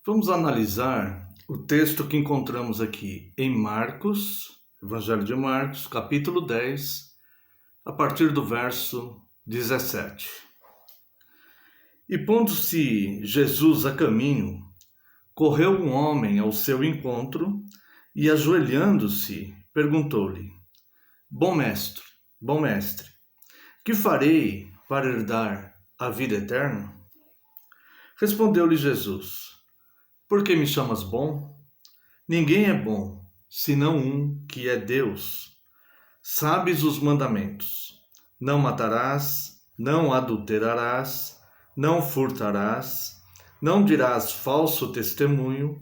Vamos analisar o texto que encontramos aqui em Marcos, Evangelho de Marcos, capítulo 10, a partir do verso 17. E pondo-se Jesus a caminho, correu um homem ao seu encontro e, ajoelhando-se, perguntou-lhe: Bom mestre, que farei para herdar a vida eterna? Respondeu-lhe Jesus: Por que me chamas bom? Ninguém é bom, senão um, que é Deus. Sabes os mandamentos: não matarás, não adulterarás, não furtarás, não dirás falso testemunho,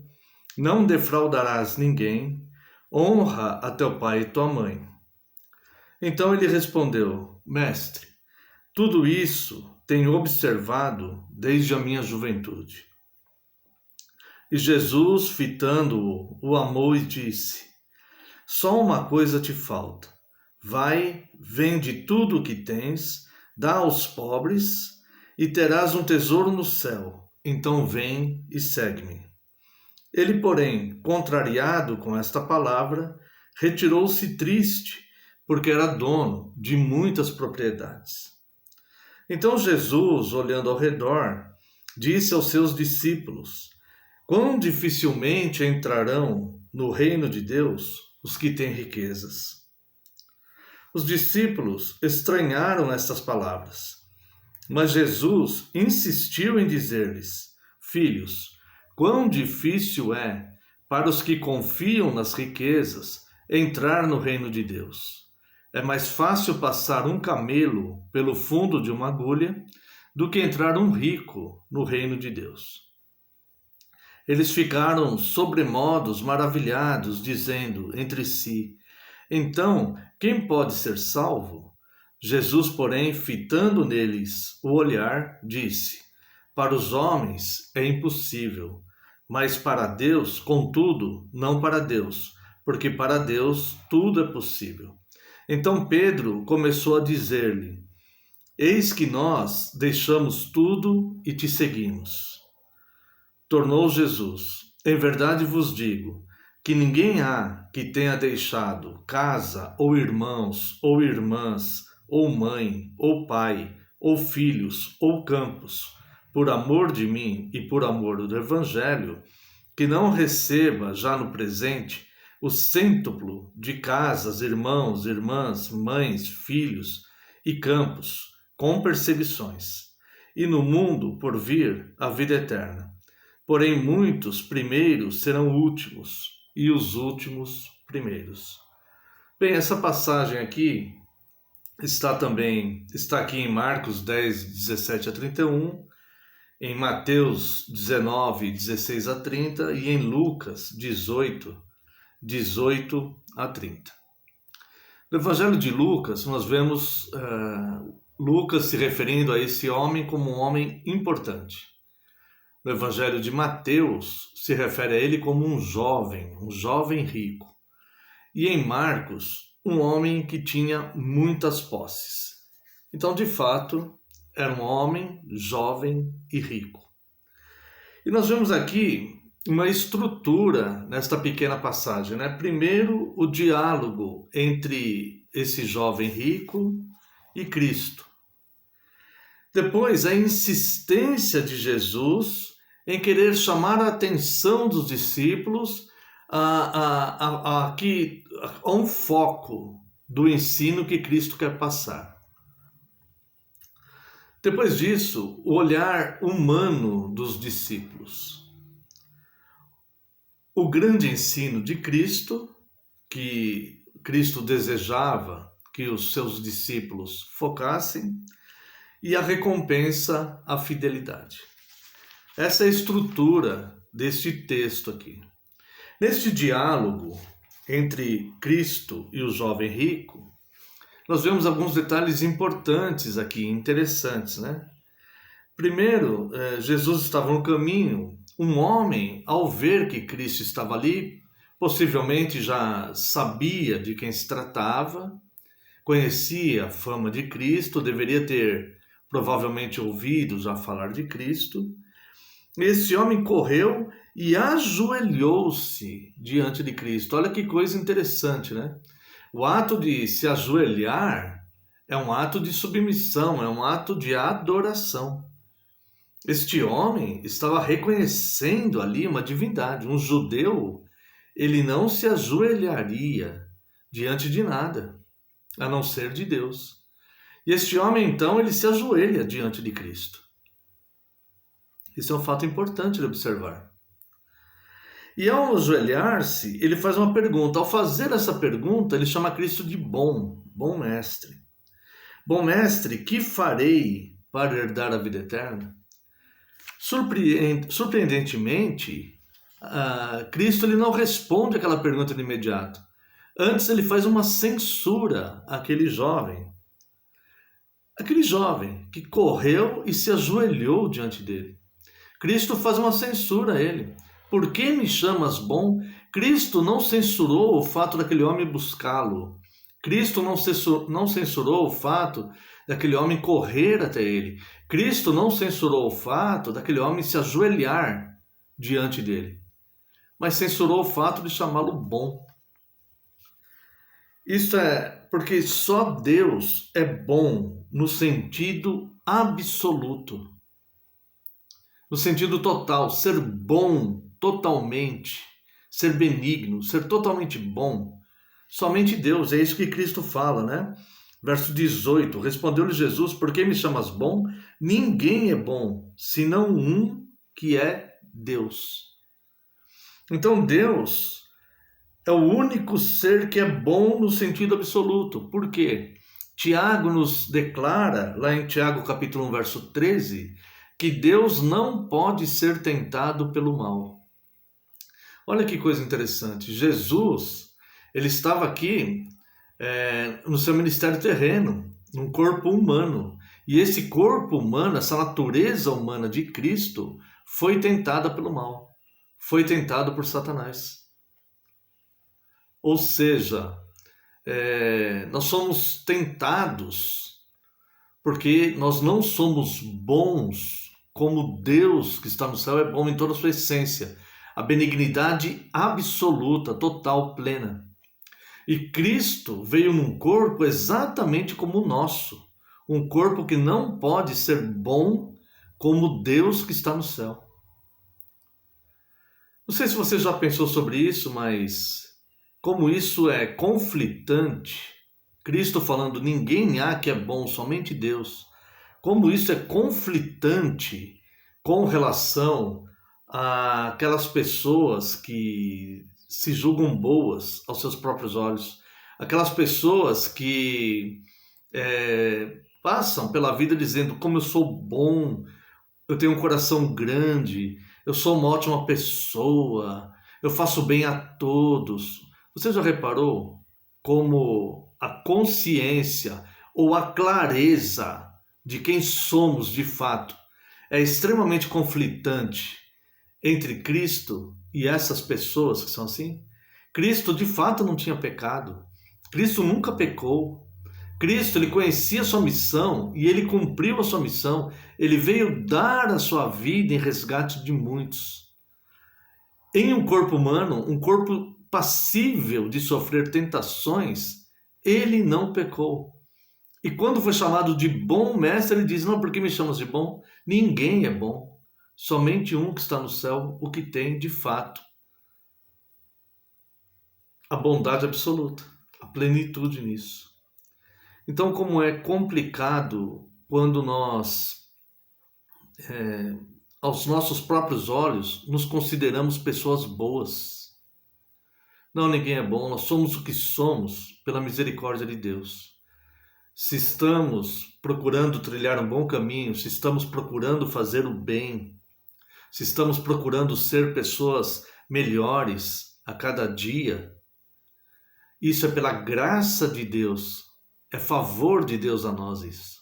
não defraudarás ninguém, honra a teu pai e tua mãe. Então ele respondeu: Mestre, tudo isso tenho observado desde a minha juventude. E Jesus, fitando-o, o amou e disse: Só uma coisa te falta. Vai, vende tudo o que tens, dá aos pobres, e terás um tesouro no céu. Então vem e segue-me. Ele, porém, contrariado com esta palavra, retirou-se triste, porque era dono de muitas propriedades. Então Jesus, olhando ao redor, disse aos seus discípulos: Quão dificilmente entrarão no reino de Deus os que têm riquezas. Os discípulos estranharam estas palavras, mas Jesus insistiu em dizer-lhes: Filhos, quão difícil é para os que confiam nas riquezas entrar no reino de Deus. É mais fácil passar um camelo pelo fundo de uma agulha do que entrar um rico no reino de Deus. Eles ficaram sobremodos maravilhados, dizendo entre si: Então, quem pode ser salvo? Jesus, porém, fitando neles o olhar, disse: Para os homens é impossível, mas para Deus, contudo, não para Deus, porque para Deus tudo é possível. Então Pedro começou a dizer-lhe: Eis que nós deixamos tudo e te seguimos. Tornou Jesus: Em verdade vos digo, que ninguém há que tenha deixado casa, ou irmãos, ou irmãs, ou mãe, ou pai, ou filhos, ou campos, por amor de mim e por amor do Evangelho, que não receba já no presente o cêntuplo de casas, irmãos, irmãs, mães, filhos e campos, com perseguições, e no mundo por vir a vida eterna. Porém, muitos primeiros serão últimos, e os últimos primeiros. Bem, essa passagem aqui está aqui em Marcos 10, 17 a 31, em Mateus 19, 16 a 30 e em Lucas 18, 18 a 30. No Evangelho de Lucas, nós vemos Lucas se referindo a esse homem como um homem importante. No Evangelho de Mateus, se refere a ele como um jovem rico. E em Marcos, um homem que tinha muitas posses. Então, de fato, era um homem jovem e rico. E nós vemos aqui uma estrutura nesta pequena passagem, né? Primeiro, o diálogo entre esse jovem rico e Cristo. Depois, a insistência de Jesus em querer chamar a atenção dos discípulos a um foco do ensino que Cristo quer passar. Depois disso, o olhar humano dos discípulos. O grande ensino de Cristo, que Cristo desejava que os seus discípulos focassem, e a recompensa à fidelidade. Essa é a estrutura deste texto aqui. Neste diálogo entre Cristo e o jovem rico, nós vemos alguns detalhes importantes aqui, interessantes, né? Primeiro, Jesus estava no caminho. Um homem, ao ver que Cristo estava ali, possivelmente já sabia de quem se tratava, conhecia a fama de Cristo, deveria ter provavelmente ouvido já falar de Cristo, Esse homem correu e ajoelhou-se diante de Cristo. Olha que coisa interessante, né? O ato de se ajoelhar é um ato de submissão, é um ato de adoração. Este homem estava reconhecendo ali uma divindade. Um judeu, ele não se ajoelharia diante de nada, a não ser de Deus. E este homem, então, ele se ajoelha diante de Cristo. Isso é um fato importante de observar. E ao ajoelhar-se, ele faz uma pergunta. Ao fazer essa pergunta, ele chama Cristo de bom mestre. Bom mestre, que farei para herdar a vida eterna? Surpreendentemente, Cristo ele não responde aquela pergunta de imediato. Antes ele faz uma censura àquele jovem. Aquele jovem que correu e se ajoelhou diante dele. Cristo faz uma censura a ele. Por que me chamas bom? Cristo não censurou o fato daquele homem buscá-lo. Cristo não censurou o fato daquele homem correr até ele. Cristo não censurou o fato daquele homem se ajoelhar diante dele. Mas censurou o fato de chamá-lo bom. Isso é porque só Deus é bom no sentido absoluto. No sentido total, ser bom totalmente, ser benigno, ser totalmente bom. Somente Deus, é isso que Cristo fala, né? Verso 18, respondeu-lhe Jesus, por que me chamas bom? Ninguém é bom, senão um que é Deus. Então Deus é o único ser que é bom no sentido absoluto. Por quê? Tiago nos declara, lá em Tiago capítulo 1, verso 13, que Deus não pode ser tentado pelo mal. Olha que coisa interessante. Jesus, ele estava aqui no seu ministério terreno, num corpo humano. E esse corpo humano, essa natureza humana de Cristo, foi tentada pelo mal. Foi tentado por Satanás. Ou seja, nós somos tentados porque nós não somos bons como Deus que está no céu é bom em toda a sua essência. A benignidade absoluta, total, plena. E Cristo veio num corpo exatamente como o nosso. Um corpo que não pode ser bom como Deus que está no céu. Não sei se você já pensou sobre isso, mas como isso é conflitante, Cristo falando, ninguém há que é bom, somente Deus. Como isso é conflitante com relação àquelas pessoas que se julgam boas aos seus próprios olhos. Aquelas pessoas que passam pela vida dizendo como eu sou bom, eu tenho um coração grande, eu sou uma ótima pessoa, eu faço bem a todos. Você já reparou como a consciência ou a clareza de quem somos de fato é extremamente conflitante entre Cristo e essas pessoas que são assim? Cristo de fato não tinha pecado. Cristo nunca pecou. Cristo, ele conhecia a sua missão e ele cumpriu a sua missão. Ele veio dar a sua vida em resgate de muitos. Em um corpo humano, um corpo passível de sofrer tentações, ele não pecou. E quando foi chamado de bom mestre, ele diz, não, por que me chamas de bom? Ninguém é bom. Somente um que está no céu, o que tem de fato a bondade absoluta, a plenitude nisso. Então, como é complicado quando nós, aos nossos próprios olhos, nos consideramos pessoas boas. Não, ninguém é bom, nós somos o que somos pela misericórdia de Deus. Se estamos procurando trilhar um bom caminho, se estamos procurando fazer o bem, se estamos procurando ser pessoas melhores a cada dia, isso é pela graça de Deus, é favor de Deus a nós isso.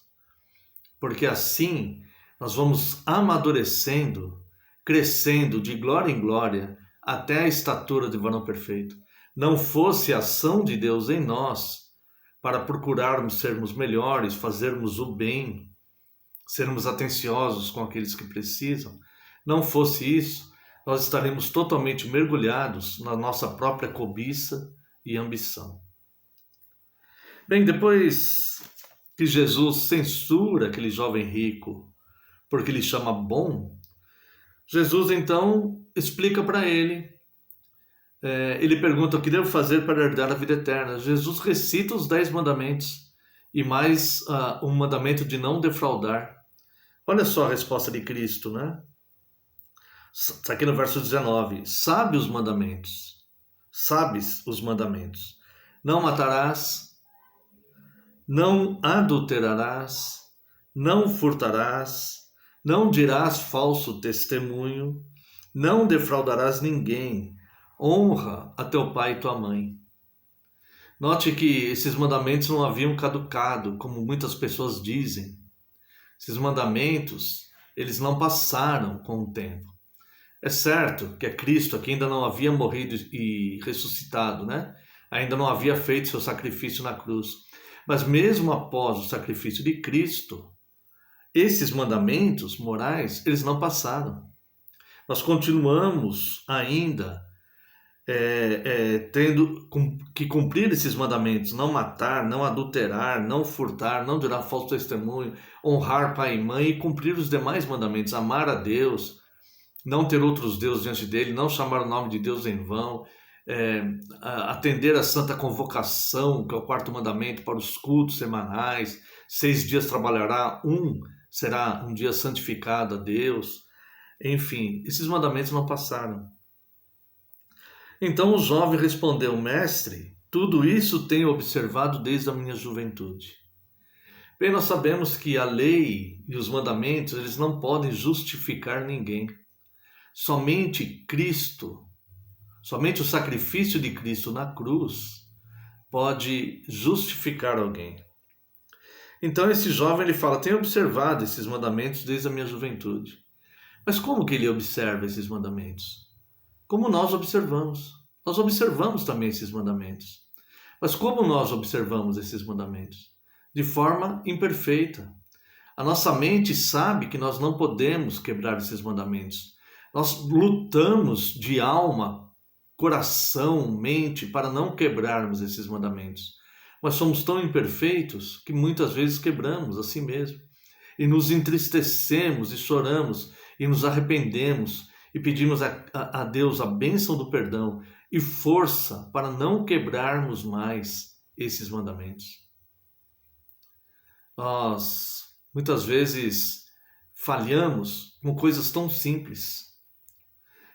Porque assim nós vamos amadurecendo, crescendo de glória em glória até a estatura de varão perfeito. Não fosse a ação de Deus em nós para procurarmos sermos melhores, fazermos o bem, sermos atenciosos com aqueles que precisam, Não fosse isso, nós estaremos totalmente mergulhados na nossa própria cobiça e ambição. Bem, depois que Jesus censura aquele jovem rico porque ele chama bom, Jesus então explica para ele. Ele pergunta o que devo fazer para herdar a vida eterna. Jesus recita os 10 mandamentos e mais um mandamento de não defraudar. Olha só a resposta de Cristo, né? Está aqui no verso 19. Sabes os mandamentos. Não matarás, não adulterarás, não furtarás, não dirás falso testemunho, não defraudarás ninguém, honra a teu pai e tua mãe. Note que esses mandamentos não haviam caducado, como muitas pessoas dizem. Esses mandamentos, eles não passaram com o tempo. É certo que Cristo aqui ainda não havia morrido e ressuscitado, né? Ainda não havia feito seu sacrifício na cruz. Mas mesmo após o sacrifício de Cristo, esses mandamentos morais, eles não passaram. Nós continuamos ainda tendo que cumprir esses mandamentos, não matar, não adulterar, não furtar, não dirar falso testemunho, honrar pai e mãe e cumprir os demais mandamentos, amar a Deus, não ter outros deuses diante dele, não chamar o nome de Deus em vão, atender a santa convocação, que é o 4º mandamento, para os cultos semanais, 6 dias trabalhará, será um dia santificado a Deus. Enfim, esses mandamentos não passaram. Então o jovem respondeu: Mestre, tudo isso tenho observado desde a minha juventude. Bem, nós sabemos que a lei e os mandamentos, eles não podem justificar ninguém. Somente Cristo, somente o sacrifício de Cristo na cruz pode justificar alguém. Então esse jovem ele fala: tenho observado esses mandamentos desde a minha juventude. Mas como que ele observa esses mandamentos? Como nós observamos. Nós observamos também esses mandamentos. Mas como nós observamos esses mandamentos? De forma imperfeita. A nossa mente sabe que nós não podemos quebrar esses mandamentos. Nós lutamos de alma, coração, mente, para não quebrarmos esses mandamentos. Mas somos tão imperfeitos que muitas vezes quebramos assim mesmo. E nos entristecemos e choramos e nos arrependemos e pedimos a Deus a bênção do perdão e força para não quebrarmos mais esses mandamentos. Nós muitas vezes falhamos com coisas tão simples.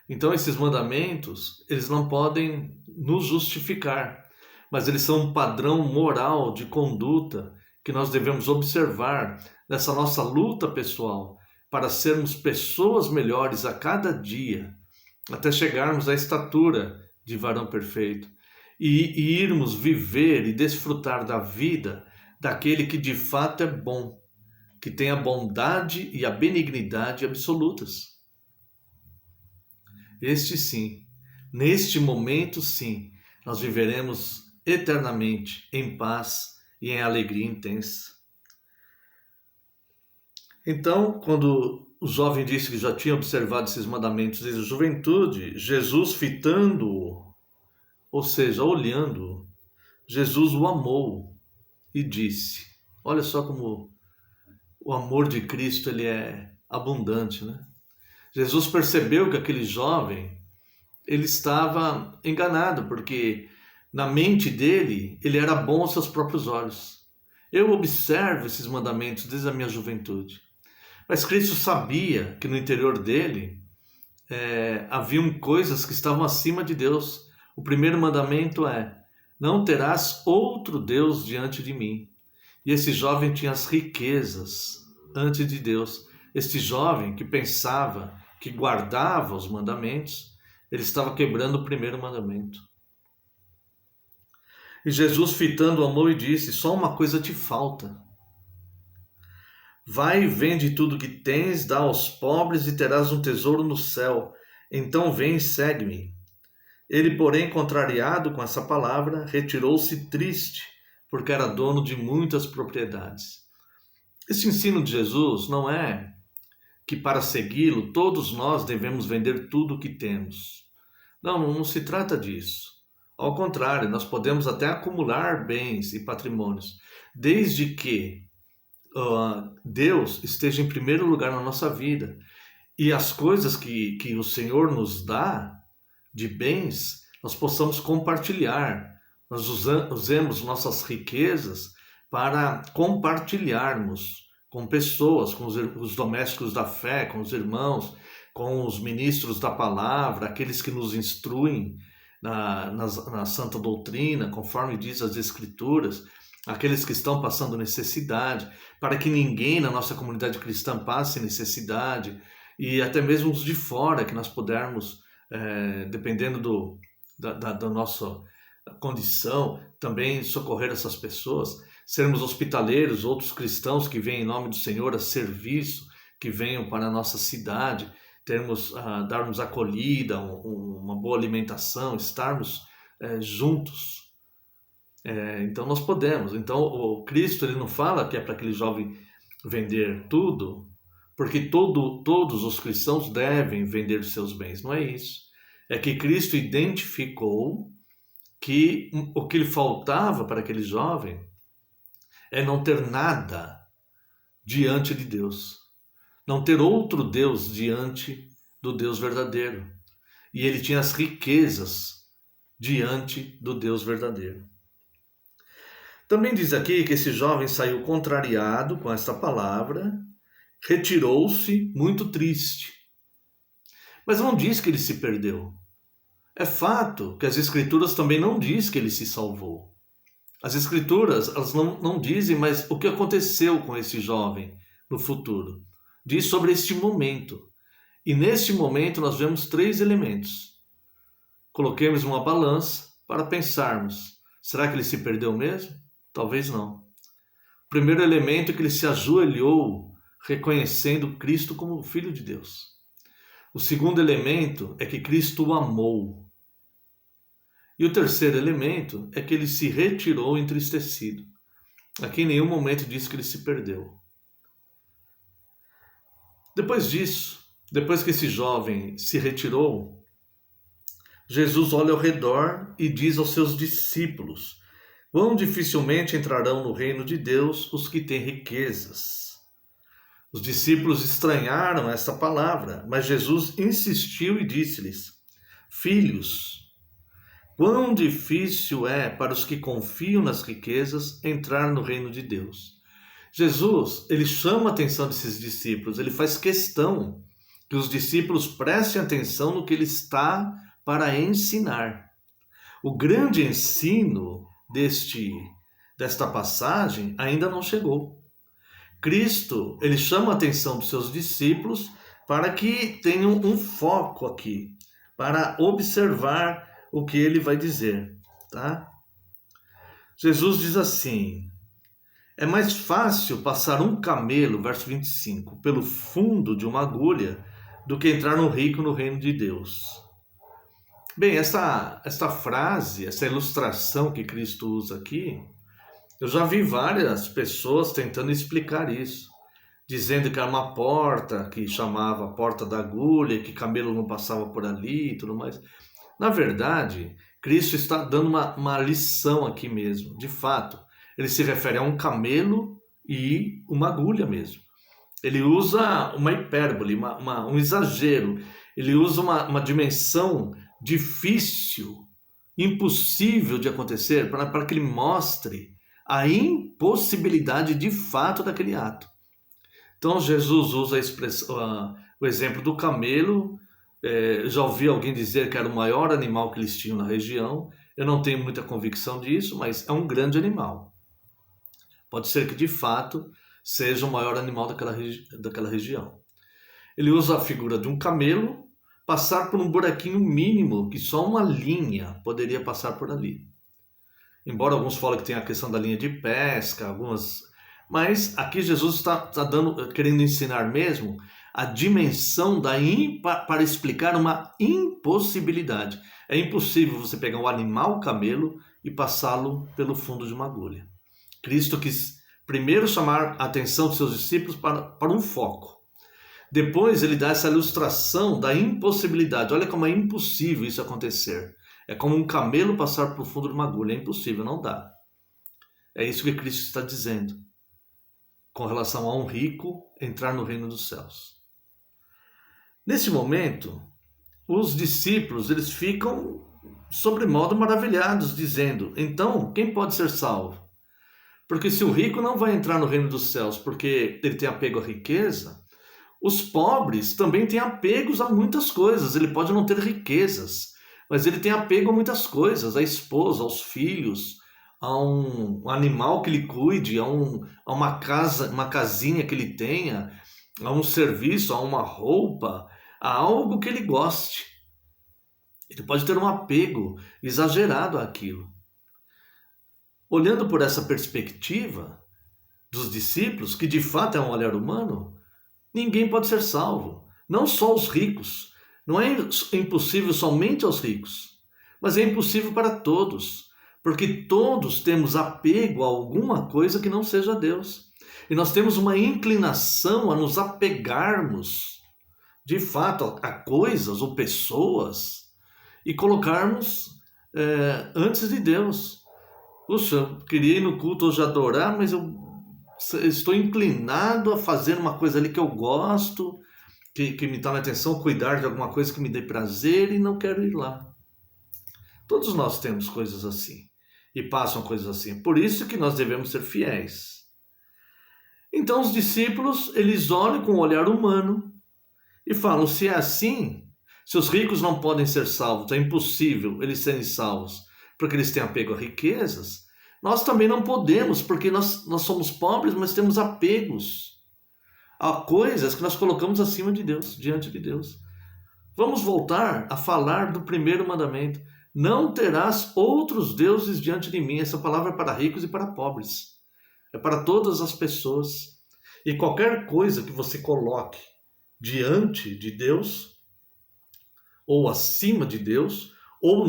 Então esses mandamentos, eles não podem nos justificar, mas eles são um padrão moral de conduta que nós devemos observar nessa nossa luta pessoal para sermos pessoas melhores a cada dia, até chegarmos à estatura de varão perfeito e irmos viver e desfrutar da vida daquele que de fato é bom, que tem a bondade e a benignidade absolutas. Este sim, neste momento sim, nós viveremos eternamente em paz e em alegria intensa. Então, quando o jovem disse que já tinha observado esses mandamentos desde a juventude, Jesus fitando-o, ou seja, olhando-o, Jesus o amou e disse, olha só como o amor de Cristo ele é abundante, né? Jesus percebeu que aquele jovem, ele estava enganado, porque na mente dele, ele era bom aos seus próprios olhos. Eu observo esses mandamentos desde a minha juventude. Mas Cristo sabia que no interior dele haviam coisas que estavam acima de Deus. O primeiro mandamento é: não terás outro Deus diante de mim. E esse jovem tinha as riquezas antes de Deus. Este jovem que pensava que guardava os mandamentos, ele estava quebrando o primeiro mandamento. E Jesus, fitando, amou e disse: só uma coisa te falta. Vai e vende tudo que tens, dá aos pobres e terás um tesouro no céu. Então vem e segue-me. Ele, porém, contrariado com essa palavra, retirou-se triste, porque era dono de muitas propriedades. Esse ensino de Jesus não é que para segui-lo todos nós devemos vender tudo o que temos. Não se trata disso. Ao contrário, nós podemos até acumular bens e patrimônios, desde que Deus esteja em primeiro lugar na nossa vida. E as coisas que o Senhor nos dá de bens, nós possamos compartilhar. Nós usemos nossas riquezas para compartilharmos com pessoas, com os domésticos da fé, com os irmãos, com os ministros da palavra, aqueles que nos instruem na santa doutrina, conforme diz as Escrituras, aqueles que estão passando necessidade, para que ninguém na nossa comunidade cristã passe necessidade, e até mesmo os de fora, que nós pudermos, dependendo da nossa condição, também socorrer essas pessoas, sermos hospitaleiros, outros cristãos que vêm em nome do Senhor a serviço, que venham para a nossa cidade, darmos acolhida, uma boa alimentação, estarmos juntos. Então nós podemos. Então o Cristo ele não fala que é para aquele jovem vender tudo, porque todos os cristãos devem vender os seus bens. Não é isso. É que Cristo identificou que o que lhe faltava para aquele jovem é não ter nada diante de Deus. Não ter outro Deus diante do Deus verdadeiro. E ele tinha as riquezas diante do Deus verdadeiro. Também diz aqui que esse jovem saiu contrariado com esta palavra, retirou-se muito triste. Mas não diz que ele se perdeu. É fato que as Escrituras também não diz que ele se salvou. As Escrituras elas não dizem, mas o que aconteceu com esse jovem no futuro. Diz sobre este momento. E neste momento nós vemos 3 elementos. Coloquemos uma balança para pensarmos. Será que ele se perdeu mesmo? Talvez não. O primeiro elemento é que ele se ajoelhou, reconhecendo Cristo como o Filho de Deus. O segundo elemento é que Cristo o amou. E o terceiro elemento é que ele se retirou entristecido. Aqui em nenhum momento diz que ele se perdeu. Depois disso, depois que esse jovem se retirou, Jesus olha ao redor e diz aos seus discípulos: quão dificilmente entrarão no reino de Deus os que têm riquezas. Os discípulos estranharam essa palavra, mas Jesus insistiu e disse-lhes: filhos, quão difícil é para os que confiam nas riquezas entrar no reino de Deus. Jesus, ele chama a atenção desses discípulos, ele faz questão que os discípulos prestem atenção no que ele está para ensinar. O grande ensino desta passagem ainda não chegou. Cristo, ele chama a atenção dos seus discípulos para que tenham um foco aqui, para observar o que ele vai dizer, tá? Jesus diz assim: é mais fácil passar um camelo, verso 25, pelo fundo de uma agulha do que entrar no rico no reino de Deus. Bem, esta frase, essa ilustração que Cristo usa aqui, eu já vi várias pessoas tentando explicar isso, dizendo que era uma porta que chamava Porta da Agulha, que camelo não passava por ali e tudo mais. Na verdade, Cristo está dando uma lição aqui mesmo. De fato, ele se refere a um camelo e uma agulha mesmo. Ele usa uma hipérbole, um exagero. Ele usa uma dimensão difícil, impossível de acontecer, para que ele mostre a impossibilidade de fato daquele ato. Então Jesus usa o exemplo do camelo. Já ouvi alguém dizer que era o maior animal que eles tinham na região. Eu não tenho muita convicção disso, mas é um grande animal. Pode ser que de fato seja o maior animal daquela região. Ele usa a figura de um camelo passar por um buraquinho mínimo que só uma linha poderia passar por ali. Embora alguns falem que tem a questão da linha de pesca, mas aqui Jesus está querendo ensinar mesmo a dimensão para explicar uma impossibilidade. É impossível você pegar um animal camelo e passá-lo pelo fundo de uma agulha. Cristo quis primeiro chamar a atenção dos seus discípulos para um foco. Depois ele dá essa ilustração da impossibilidade. Olha como é impossível isso acontecer. É como um camelo passar por fundo de uma agulha. É impossível, não dá. É isso que Cristo está dizendo com relação a um rico entrar no reino dos céus. Nesse momento, os discípulos eles ficam sobremodo maravilhados, dizendo: então, quem pode ser salvo? Porque se o rico não vai entrar no reino dos céus porque ele tem apego à riqueza, os pobres também têm apegos a muitas coisas. Ele pode não ter riquezas, mas ele tem apego a muitas coisas, à esposa, aos filhos, a um animal que lhe cuide, a uma casa, uma casinha que ele tenha, a um serviço, a uma roupa, a algo que ele goste. Ele pode ter um apego exagerado àquilo. Olhando por essa perspectiva dos discípulos, que de fato é um olhar humano, ninguém pode ser salvo. Não só os ricos. Não é impossível somente aos ricos, mas é impossível para todos, porque todos temos apego a alguma coisa que não seja Deus. E nós temos uma inclinação a nos apegarmos, de fato, a coisas ou pessoas e colocarmos antes de Deus. Puxa, eu queria ir no culto hoje adorar, mas eu estou inclinado a fazer uma coisa ali que eu gosto, que me tome atenção, cuidar de alguma coisa que me dê prazer e não quero ir lá. Todos nós temos coisas assim e passam coisas assim. Por isso que nós devemos ser fiéis. Então os discípulos, eles olham com um olhar humano e falam: se é assim, se os ricos não podem ser salvos, é impossível eles serem salvos porque eles têm apego a riquezas, nós também não podemos, porque nós somos pobres, mas temos apegos a coisas que nós colocamos acima de Deus, diante de Deus. Vamos voltar a falar do primeiro mandamento: não terás outros deuses diante de mim. Essa palavra é para ricos e para pobres, é para todas as pessoas. E qualquer coisa que você coloque diante de Deus, ou acima de Deus, ou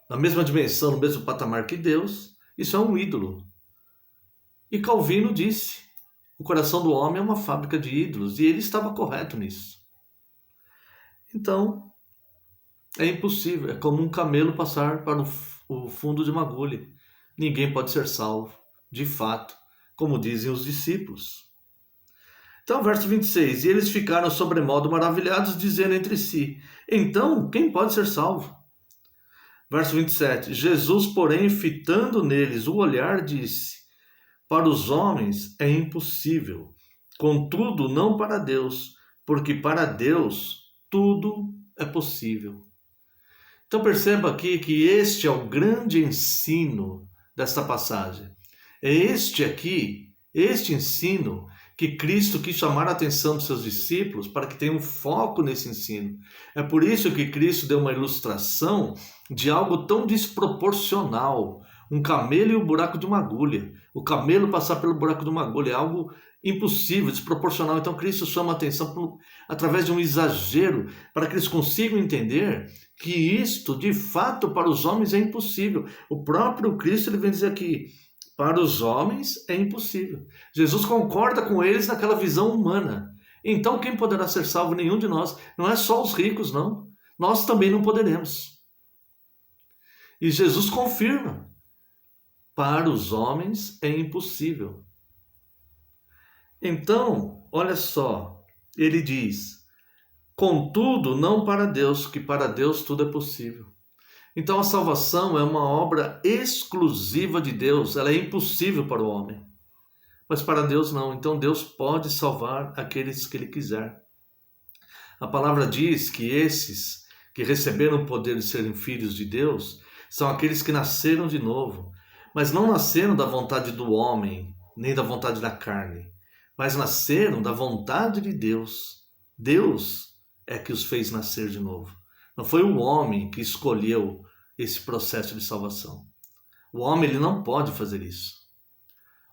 na mesma dimensão, no mesmo patamar que Deus, isso é um ídolo. E Calvino disse: o coração do homem é uma fábrica de ídolos, e ele estava correto nisso. Então, é impossível, é como um camelo passar para o fundo de uma agulha. Ninguém pode ser salvo, de fato, como dizem os discípulos. Então, verso 26, e eles ficaram sobremodo maravilhados, dizendo entre si: então, quem pode ser salvo? Verso 27, Jesus, porém, fitando neles o olhar, disse: para os homens é impossível, contudo não para Deus, porque para Deus tudo é possível. Então perceba aqui que este é o grande ensino desta passagem. É este ensino que Cristo quis chamar a atenção dos seus discípulos para que tenham foco nesse ensino. É por isso que Cristo deu uma ilustração de algo tão desproporcional. Um camelo e o buraco de uma agulha. O camelo passar pelo buraco de uma agulha é algo impossível, desproporcional. Então Cristo chama a atenção através de um exagero para que eles consigam entender que isto, de fato, para os homens é impossível. O próprio Cristo ele vem dizer aqui: para os homens é impossível. Jesus concorda com eles naquela visão humana. Então quem poderá ser salvo? Nenhum de nós. Não é só os ricos, não. Nós também não poderemos. E Jesus confirma: para os homens é impossível. Então, olha só, ele diz: contudo, não para Deus, que para Deus tudo é possível. Então a salvação é uma obra exclusiva de Deus, ela é impossível para o homem. Mas para Deus não, então Deus pode salvar aqueles que Ele quiser. A palavra diz que esses que receberam o poder de serem filhos de Deus são aqueles que nasceram de novo, mas não nasceram da vontade do homem, nem da vontade da carne, mas nasceram da vontade de Deus. Deus é que os fez nascer de novo. Não foi o homem que escolheu esse processo de salvação. O homem ele não pode fazer isso.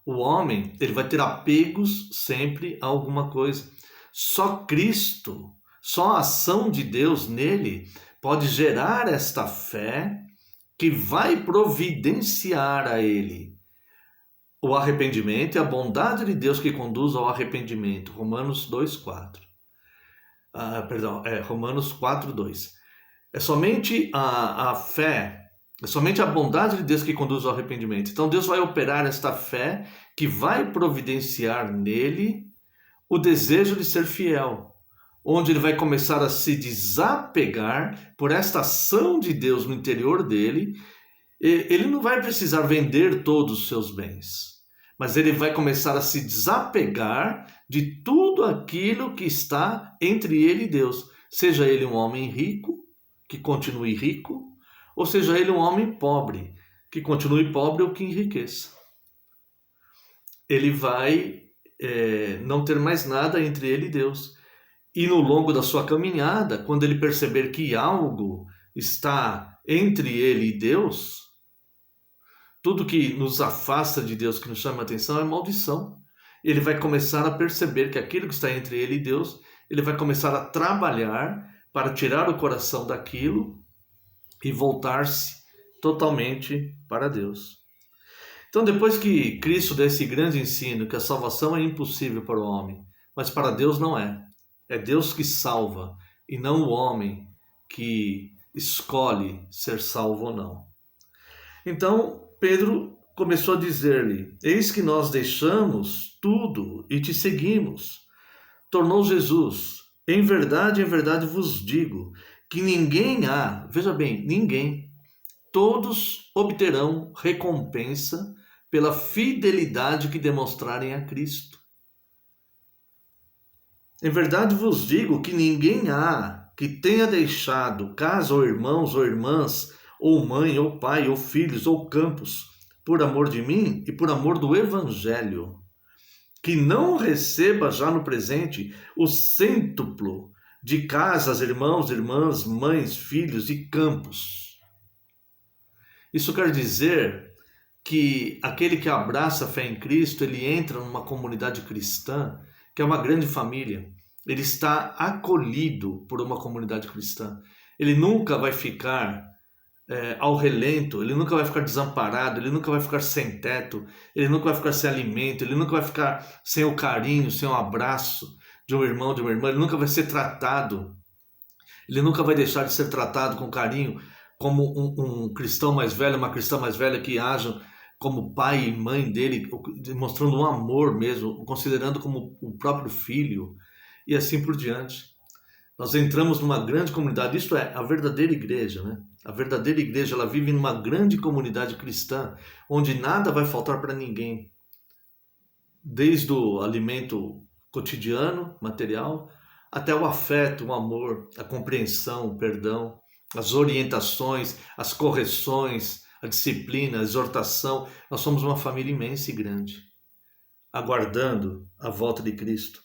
O homem ele vai ter apegos sempre a alguma coisa. Só Cristo, só a ação de Deus nele pode gerar esta fé que vai providenciar a ele o arrependimento e a bondade de Deus que conduz ao arrependimento. Romanos 2:4. Romanos 4:2. É somente a fé, é somente a bondade de Deus que conduz ao arrependimento. Então Deus vai operar esta fé que vai providenciar nele o desejo de ser fiel, onde ele vai começar a se desapegar por esta ação de Deus no interior dele. Ele não vai precisar vender todos os seus bens, mas ele vai começar a se desapegar de tudo aquilo que está entre ele e Deus. Seja ele um homem rico, que continue rico, ou seja ele um homem pobre, que continue pobre ou que enriqueça. Ele vai não ter mais nada entre ele e Deus. E no longo da sua caminhada, quando ele perceber que algo está entre ele e Deus, tudo que nos afasta de Deus, que nos chama a atenção, é maldição. Ele vai começar a perceber que aquilo que está entre ele e Deus, ele vai começar a trabalhar para tirar o coração daquilo e voltar-se totalmente para Deus. Então, depois que Cristo dá esse grande ensino que a salvação é impossível para o homem, mas para Deus não é. É Deus que salva e não o homem que escolhe ser salvo ou não. Então, Pedro começou a dizer-lhe: eis que nós deixamos tudo e te seguimos. Tornou Jesus: em verdade vos digo, que ninguém há, veja bem, ninguém, todos obterão recompensa pela fidelidade que demonstrarem a Cristo. Em verdade vos digo que ninguém há que tenha deixado casa ou irmãos ou irmãs, ou mãe, ou pai, ou filhos, ou campos, por amor de mim e por amor do Evangelho, que não receba já no presente o cêntuplo de casas, irmãos, irmãs, mães, filhos e campos. Isso quer dizer que aquele que abraça a fé em Cristo, ele entra numa comunidade cristã, que é uma grande família. Ele está acolhido por uma comunidade cristã. Ele nunca vai ficar ao relento, ele nunca vai ficar desamparado, ele nunca vai ficar sem teto, ele nunca vai ficar sem alimento, ele nunca vai ficar sem o carinho, sem o abraço de um irmão, de uma irmã, ele nunca vai ser tratado, ele nunca vai deixar de ser tratado com carinho como um cristão mais velho, uma cristã mais velha que ajam como pai e mãe dele, demonstrando um amor mesmo, considerando como o próprio filho, e assim por diante. Nós entramos numa grande comunidade, isto é, a verdadeira igreja, né? A verdadeira igreja, ela vive numa grande comunidade cristã, onde nada vai faltar para ninguém. Desde o alimento cotidiano, material, até o afeto, o amor, a compreensão, o perdão, as orientações, as correções, a disciplina, a exortação. Nós somos uma família imensa e grande, aguardando a volta de Cristo.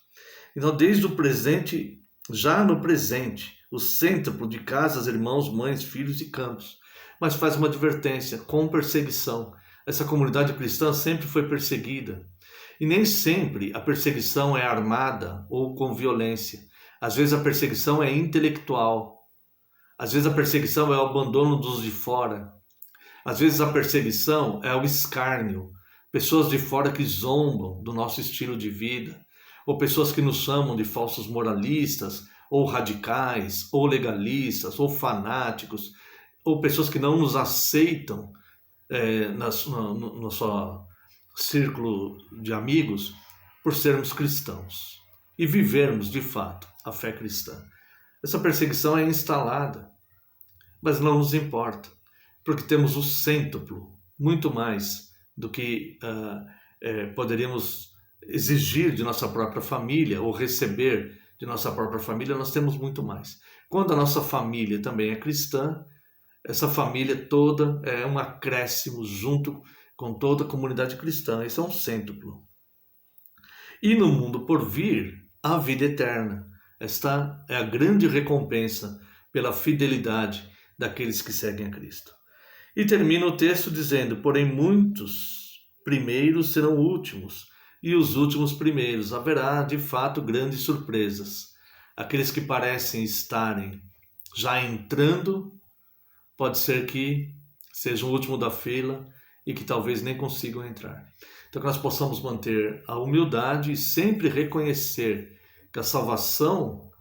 Então, desde o presente, já no presente, o cêntuplo de casas, irmãos, mães, filhos e campos. Mas faz uma advertência: com perseguição. Essa comunidade cristã sempre foi perseguida. E nem sempre a perseguição é armada ou com violência. Às vezes a perseguição é intelectual. Às vezes a perseguição é o abandono dos de fora. Às vezes a perseguição é o escárnio. Pessoas de fora que zombam do nosso estilo de vida. Ou pessoas que nos chamam de falsos moralistas, ou radicais, ou legalistas, ou fanáticos, ou pessoas que não nos aceitam no nosso círculo de amigos por sermos cristãos e vivermos de fato a fé cristã. Essa perseguição é instalada, mas não nos importa, porque temos o cêntuplo, muito mais do que poderíamos exigir de nossa própria família ou receber de nossa própria família. Nós temos muito mais. Quando a nossa família também é cristã, essa família toda é um acréscimo junto com toda a comunidade cristã. Isso é um cêntuplo. E no mundo por vir, a vida eterna. Esta é a grande recompensa pela fidelidade daqueles que seguem a Cristo. E termina o texto dizendo: porém muitos primeiros serão últimos, e os últimos primeiros. Haverá, de fato, grandes surpresas. Aqueles que parecem estarem já entrando, pode ser que seja o último da fila e que talvez nem consigam entrar. Então que nós possamos manter a humildade e sempre reconhecer que a salvação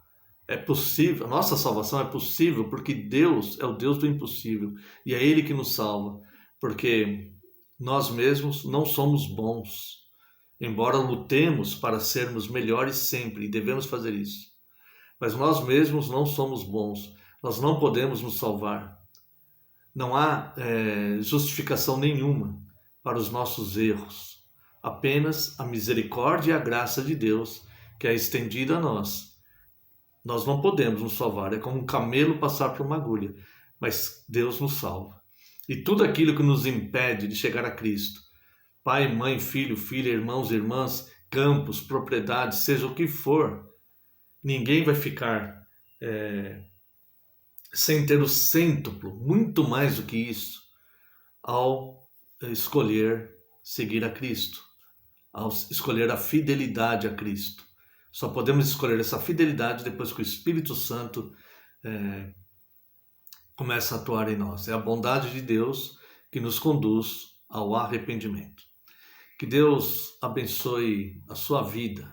é possível, a nossa salvação é possível porque Deus é o Deus do impossível e é Ele que nos salva, porque nós mesmos não somos bons, embora lutemos para sermos melhores sempre, e devemos fazer isso. Mas nós mesmos não somos bons, nós não podemos nos salvar. Não há justificação nenhuma para os nossos erros, apenas a misericórdia e a graça de Deus que é estendida a nós. Nós não podemos nos salvar, é como um camelo passar por uma agulha, mas Deus nos salva. E tudo aquilo que nos impede de chegar a Cristo, pai, mãe, filho, filha, irmãos, irmãs, campos, propriedades, seja o que for, ninguém vai ficar sem ter o cêntuplo, muito mais do que isso, ao escolher seguir a Cristo, ao escolher a fidelidade a Cristo. Só podemos escolher essa fidelidade depois que o Espírito Santo começa a atuar em nós. É a bondade de Deus que nos conduz ao arrependimento. Que Deus abençoe a sua vida,